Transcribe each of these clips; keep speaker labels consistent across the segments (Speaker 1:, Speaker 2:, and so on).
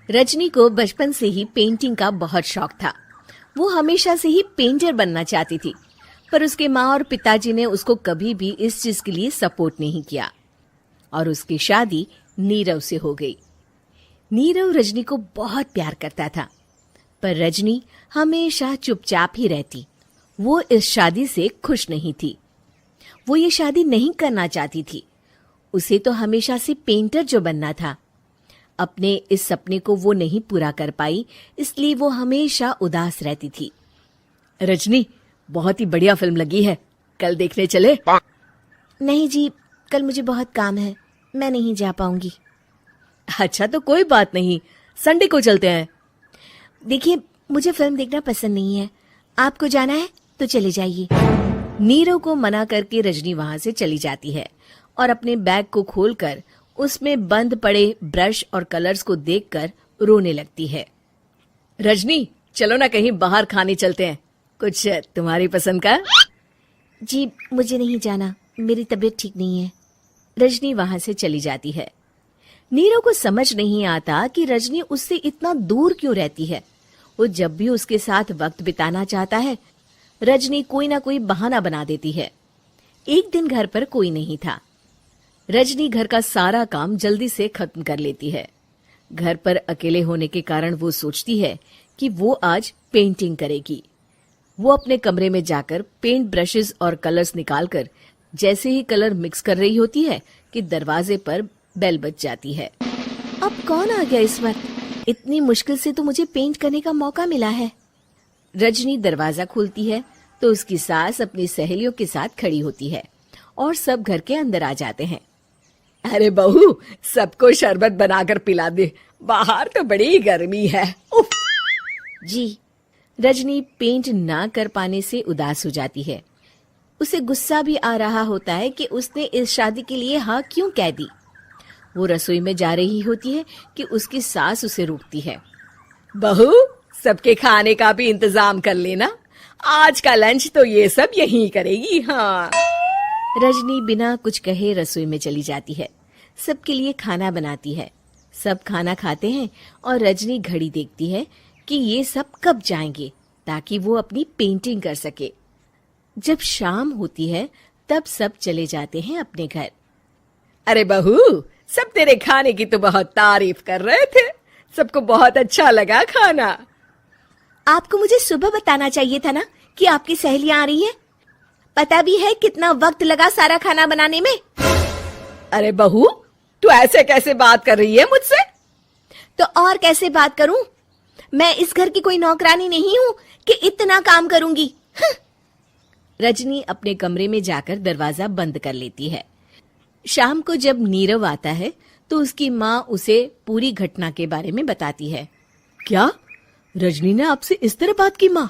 Speaker 1: रजनी को बचपन से ही पेंटिंग का बहुत शौक था। वो हमेशा से ही पेंटर बनना चाहती थी, पर उसके माँ और पिताजी ने उसको कभी भी इस चीज के लिए सपोर्ट नहीं किया और उसकी शादी नीरव से हो गई। नीरव रजनी को बहुत प्यार करता था, पर रजनी हमेशा चुपचाप ही रहती। वो इस शादी से खुश नहीं थी। वो ये शादी नहीं करना चाहती थी। उसे तो हमेशा से पेंटर जो बनना था। अपने इस सपने को वो नहीं पूरा कर पाई, इसलिए वो हमेशा उदास रहती थी। रजनी, बहुत ही बढ़िया फिल्म लगी है, कल देखने चले?
Speaker 2: नहीं जी, कल मुझे बहुत काम है, मैं नहीं जा पाऊंगी।
Speaker 1: अच्छा तो कोई बात नहीं, संडे को चलते हैं।
Speaker 2: देखिए, मुझे फिल्म देखना पसंद नहीं है। आपको जाना है तो चले जाइए।
Speaker 1: नीरव को मना करके रजनी वहां से चली जाती है और अपने बैग को खोलकर उसमें बंद पड़े ब्रश और कलर्स को देखकर रोने लगती है। रजनी, चलो ना कहीं बाहर खाने चलते हैं, कुछ तुम्हारी पसंद का।
Speaker 2: जी, मुझे नहीं जाना, मेरी तबीयत ठीक नहीं है।
Speaker 1: रजनी वहां से चली जाती है। नीरव को समझ नहीं आता कि रजनी उससे इतना दूर क्यों रहती है। वो जब भी उसके साथ वक्त बिताना चाहता है, रजनी कोई ना कोई बहाना बना देती है। एक दिन घर पर कोई नहीं था। रजनी घर का सारा काम जल्दी से खत्म कर लेती है। घर पर अकेले होने के कारण वो सोचती है कि वो आज पेंटिंग करेगी। वो अपने कमरे में जाकर पेंट ब्रशेस और कलर्स निकालकर जैसे ही कलर मिक्स कर रही होती है कि दरवाजे पर बेल बज जाती है।
Speaker 2: अब कौन आ गया इस वक्त? इतनी मुश्किल से तो मुझे पेंट करने का मौका मिला है।
Speaker 1: रजनी दरवाजा खोलती है तो उसकी सास अपनी सहेलियों के साथ खड़ी होती है और सब घर के अंदर आ जाते हैं। अरे बहू, सबको शरबत बनाकर पिला दे, बाहर तो बड़ी गर्मी है। उफ।
Speaker 2: जी।
Speaker 1: रजनी पेंट ना कर पाने से उदास हो जाती है। उसे गुस्सा भी आ रहा होता है कि उसने इस शादी के लिए हाँ क्यों कह दी। वो रसोई में जा रही होती है कि उसकी सास उसे रोकती है। बहू, सबके खाने का भी इंतजाम कर लेना, आज का लंच तो ये सब यहीं करेगी। हाँ। रजनी बिना कुछ कहे रसोई में चली जाती है। सबके लिए खाना बनाती है। सब खाना खाते हैं और रजनी घड़ी देखती है कि ये सब कब जाएंगे ताकि वो अपनी पेंटिंग कर सके। जब शाम होती है तब सब चले जाते हैं अपने घर। अरे बहू, सब तेरे खाने की तो बहुत तारीफ कर रहे थे, सबको बहुत अच्छा लगा खाना।
Speaker 2: आपको मुझे सुबह बताना चाहिए था ना कि आपकी सहेलियां आ रही हैं। पता भी है कितना वक्त लगा सारा खाना बनाने में।
Speaker 1: अरे बहू, तू ऐसे कैसे बात कर रही है मुझसे?
Speaker 2: तो और कैसे बात करूं? मैं इस घर की कोई नौकरानी नहीं हूं कि इतना काम करूंगी।
Speaker 1: रजनी अपने कमरे में जाकर दरवाजा बंद कर लेती है। शाम को जब नीरव आता है तो उसकी माँ उसे पूरी घटना के बारे में बताती है। क्या रजनी ने आपसे इस तरह बात की माँ?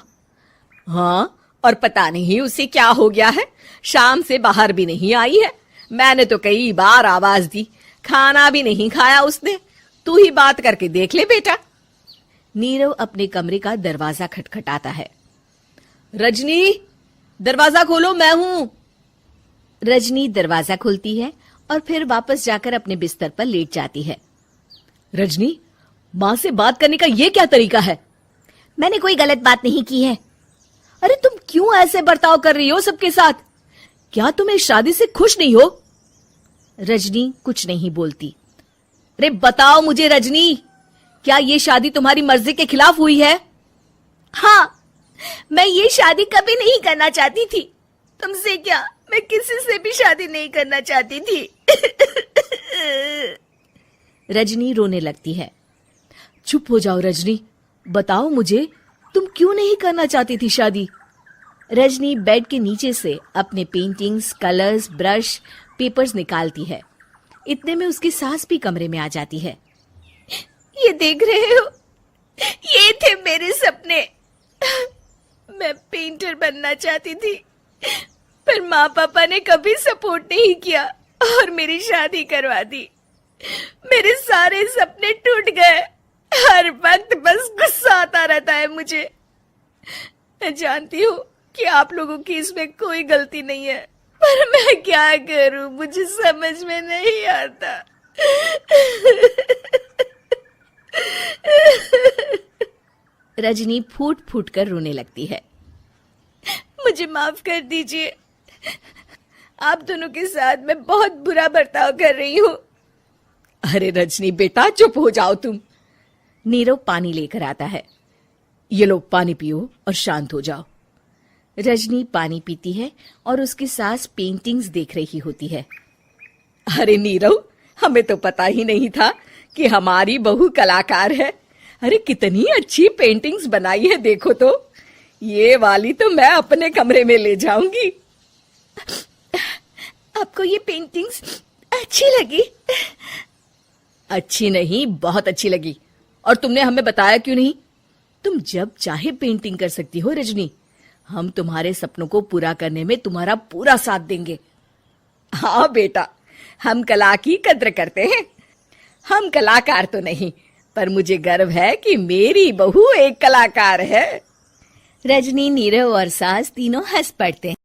Speaker 1: हाँ, और पता नहीं उसे क्या हो गया है, शाम से बाहर भी नहीं आई है। मैंने तो कई बार आवाज दी, खाना भी नहीं खाया उसने। तू ही बात करके देख ले बेटा। नीरव अपने कमरे का दरवाजा खटखटाता है। रजनी, दरवाजा खोलो, मैं हूं। रजनी दरवाजा खोलती है और फिर वापस जाकर अपने बिस्तर पर लेट जाती है। रजनी, माँ से बात करने का ये क्या तरीका है?
Speaker 2: मैंने कोई गलत बात नहीं की है।
Speaker 1: अरे तुम क्यों ऐसे बर्ताव कर रही हो सबके साथ? क्या तुम इस शादी से खुश नहीं हो? रजनी कुछ नहीं बोलती। अरे बताओ मुझे रजनी, क्या ये शादी तुम्हारी मर्जी के खिलाफ हुई है?
Speaker 2: हाँ, मैं ये शादी कभी नहीं करना चाहती थी। तुमसे क्या, मैं किसी से भी शादी नहीं करना चाहती थी।
Speaker 1: रजनी रोने लगती है। चुप हो जाओ रजनी, बताओ मुझे, तुम क्यों नहीं करना चाहती थी शादी? रजनी बेड के नीचे से अपने पेंटिंग्स, कलर्स, ब्रश, पेपर्स निकालती है। इतने में उसकी सास भी कमरे में आ जाती है।
Speaker 2: ये देख रहे हो, ये थे मेरे सपने। मैं पेंटर बनना चाहती थी, पर माँ पापा ने कभी सपोर्ट नहीं किया और मेरी शादी करवा दी। मेरे सारे सपने टूट गए। हर वक्त बस गुस्सा आता रहता है मुझे। मैं जानती हूँ कि आप लोगों की इसमें कोई गलती नहीं है, पर मैं क्या करूं, मुझे समझ में नहीं आता।
Speaker 1: रजनी फूट फूट कर रोने लगती है।
Speaker 2: मुझे माफ कर दीजिए, आप दोनों के साथ मैं बहुत बुरा बर्ताव कर रही हूँ।
Speaker 3: अरे रजनी बेटा, चुप हो जाओ तुम।
Speaker 1: नीरव पानी लेकर आता है।
Speaker 3: ये लो पानी पियो और शांत हो जाओ।
Speaker 1: रजनी पानी पीती है और उसकी सास पेंटिंग्स देख रही होती है।
Speaker 3: अरे नीरव, हमें तो पता ही नहीं था कि हमारी बहू कलाकार है। अरे कितनी अच्छी पेंटिंग्स बनाई है, देखो तो। ये वाली तो मैं अपने कमरे में ले जाऊंगी।
Speaker 2: आपको ये पेंटिंग्स अच्छी लगी?
Speaker 3: अच्छी नहीं, बहुत अच्छी लगी। और तुमने हमें बताया क्यों नहीं? तुम जब चाहे पेंटिंग कर सकती हो रजनी। हम तुम्हारे सपनों को पूरा करने में तुम्हारा पूरा साथ देंगे। हाँ बेटा, हम कला की कद्र करते हैं। हम कलाकार तो नहीं, पर मुझे गर्व है कि मेरी बहू एक कलाकार है।
Speaker 1: रजनी, नीरव और सास तीनों हंस पड़ते हैं।